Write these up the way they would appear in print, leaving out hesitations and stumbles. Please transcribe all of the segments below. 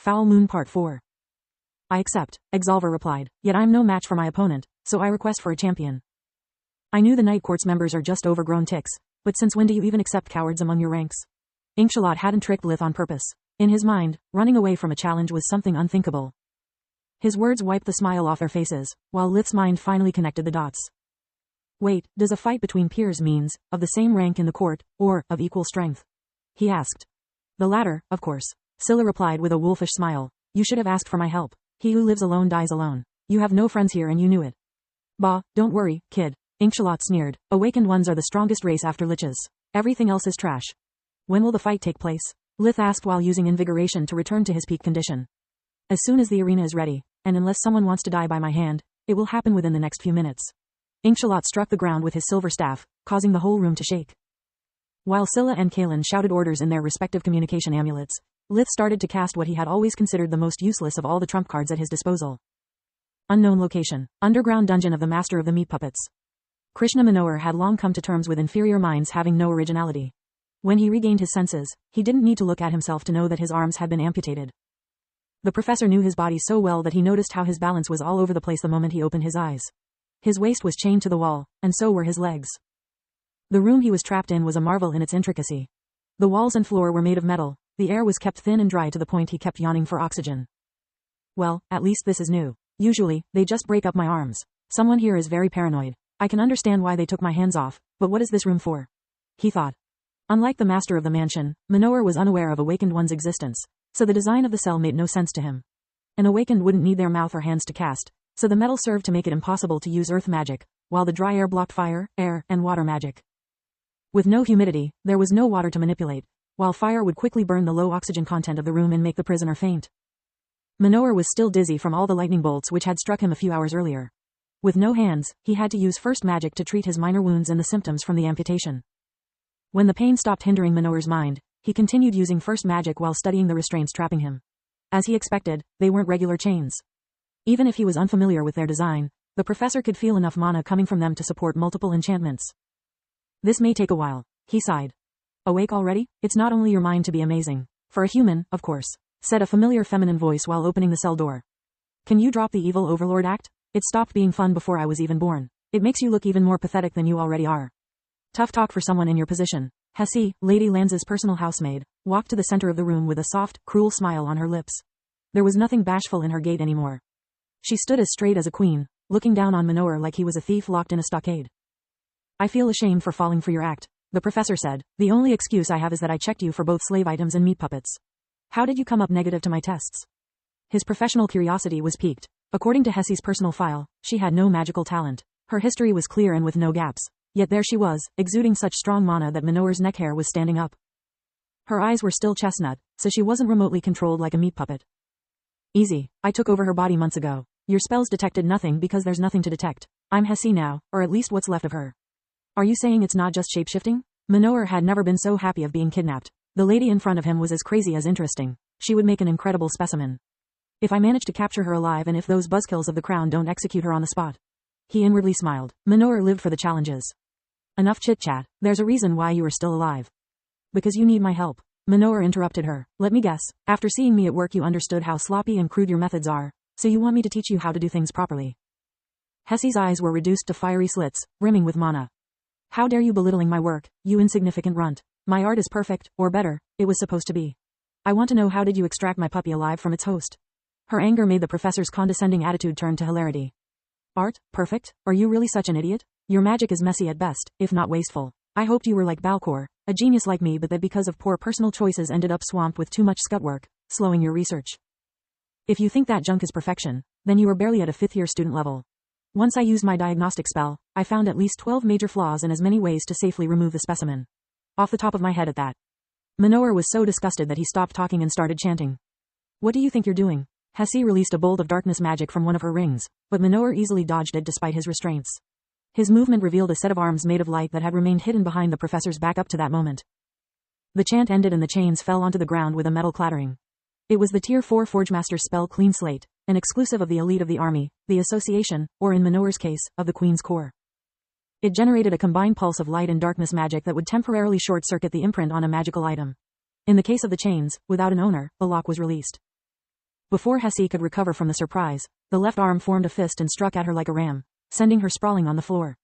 Foul Moon Part 4. I accept, Exalver replied, yet I'm no match for my opponent, so I request for a champion. I knew the Night Court's members are just overgrown ticks, but since when do you even accept cowards among your ranks? Inkshallot hadn't tricked Lith on purpose. In his mind, running away from a challenge was something unthinkable. His words wiped the smile off their faces, while Lith's mind finally connected the dots. Wait, does a fight between peers means, of the same rank in the court, or, of equal strength? He asked. The latter, of course. Scylla replied with a wolfish smile. You should have asked for my help. He who lives alone dies alone. You have no friends here and you knew it. Bah, don't worry, kid. Inkshallot sneered. Awakened ones are the strongest race after liches. Everything else is trash. When will the fight take place? Lith asked while using invigoration to return to his peak condition. As soon as the arena is ready, and unless someone wants to die by my hand, it will happen within the next few minutes. Inkshallot struck the ground with his silver staff, causing the whole room to shake. While Scylla and Kaelin shouted orders in their respective communication amulets, Lith started to cast what he had always considered the most useless of all the trump cards at his disposal. Unknown location. Underground dungeon of the master of the meat puppets. Krishna Manohar had long come to terms with inferior minds having no originality. When he regained his senses, he didn't need to look at himself to know that his arms had been amputated. The professor knew his body so well that he noticed how his balance was all over the place the moment he opened his eyes. His waist was chained to the wall, and so were his legs. The room he was trapped in was a marvel in its intricacy. The walls and floor were made of metal, the air was kept thin and dry to the point he kept yawning for oxygen. Well, at least this is new. Usually, they just break up my arms. Someone here is very paranoid. I can understand why they took my hands off, but what is this room for? He thought. Unlike the master of the mansion, Manohar was unaware of awakened one's existence, so the design of the cell made no sense to him. An awakened wouldn't need their mouth or hands to cast, so the metal served to make it impossible to use earth magic, while the dry air blocked fire, air, and water magic. With no humidity, there was no water to manipulate, while fire would quickly burn the low oxygen content of the room and make the prisoner faint. Manohar was still dizzy from all the lightning bolts which had struck him a few hours earlier. With no hands, he had to use first magic to treat his minor wounds and the symptoms from the amputation. When the pain stopped hindering Manohar's mind, he continued using first magic while studying the restraints trapping him. As he expected, they weren't regular chains. Even if he was unfamiliar with their design, the professor could feel enough mana coming from them to support multiple enchantments. This may take a while, he sighed. Awake already? It's not only your mind to be amazing. For a human, of course, said a familiar feminine voice while opening the cell door. Can you drop the evil overlord act? It stopped being fun before I was even born. It makes you look even more pathetic than you already are. Tough talk for someone in your position. Hessie, Lady Lanza's personal housemaid, walked to the center of the room with a soft, cruel smile on her lips. There was nothing bashful in her gait anymore. She stood as straight as a queen, looking down on Manohar like he was a thief locked in a stockade. I feel ashamed for falling for your act, the professor said. The only excuse I have is that I checked you for both slave items and meat puppets. How did you come up negative to my tests? His professional curiosity was piqued. According to Hessie's personal file, she had no magical talent. Her history was clear and with no gaps. Yet there she was, exuding such strong mana that Manohar's neck hair was standing up. Her eyes were still chestnut, so she wasn't remotely controlled like a meat puppet. Easy, I took over her body months ago. Your spells detected nothing because there's nothing to detect. I'm Hessie now, or at least what's left of her. Are you saying it's not just shapeshifting? Manohar had never been so happy of being kidnapped. The lady in front of him was as crazy as interesting. She would make an incredible specimen. If I manage to capture her alive and if those buzzkills of the crown don't execute her on the spot. He inwardly smiled. Manohar lived for the challenges. Enough chit-chat. There's a reason why you are still alive. Because you need my help. Manohar interrupted her. Let me guess. After seeing me at work you understood how sloppy and crude your methods are, so you want me to teach you how to do things properly. Hessie's eyes were reduced to fiery slits, brimming with mana. How dare you belittling my work, you insignificant runt. My art is perfect, or better, it was supposed to be. I want to know how did you extract my puppy alive from its host? Her anger made the professor's condescending attitude turn to hilarity. Art? Perfect? Are you really such an idiot? Your magic is messy at best, if not wasteful. I hoped you were like Balcor, a genius like me but that because of poor personal choices ended up swamped with too much scutwork, slowing your research. If you think that junk is perfection, then you are barely at a 5th-year student level. Once I used my diagnostic spell, I found at least 12 major flaws and as many ways to safely remove the specimen. Off the top of my head at that. Manohar was so disgusted that he stopped talking and started chanting. What do you think you're doing? Hessie released a bolt of darkness magic from one of her rings, but Manohar easily dodged it despite his restraints. His movement revealed a set of arms made of light that had remained hidden behind the professor's back up to that moment. The chant ended and the chains fell onto the ground with a metal clattering. It was the Tier 4 Forgemaster's spell Clean Slate, an exclusive of the elite of the army, the association, or in Manohar's case, of the Queen's Corps. It generated a combined pulse of light and darkness magic that would temporarily short-circuit the imprint on a magical item. In the case of the chains, without an owner, the lock was released. Before Hesse could recover from the surprise, the left arm formed a fist and struck at her like a ram, sending her sprawling on the floor.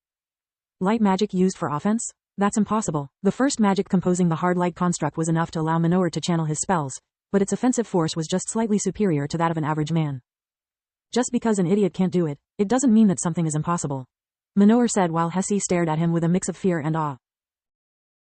Light magic used for offense? That's impossible. The first magic composing the hard light construct was enough to allow Minoru to channel his spells, but its offensive force was just slightly superior to that of an average man. Just because an idiot can't do it, it doesn't mean that something is impossible. Minoru said while Hesse stared at him with a mix of fear and awe.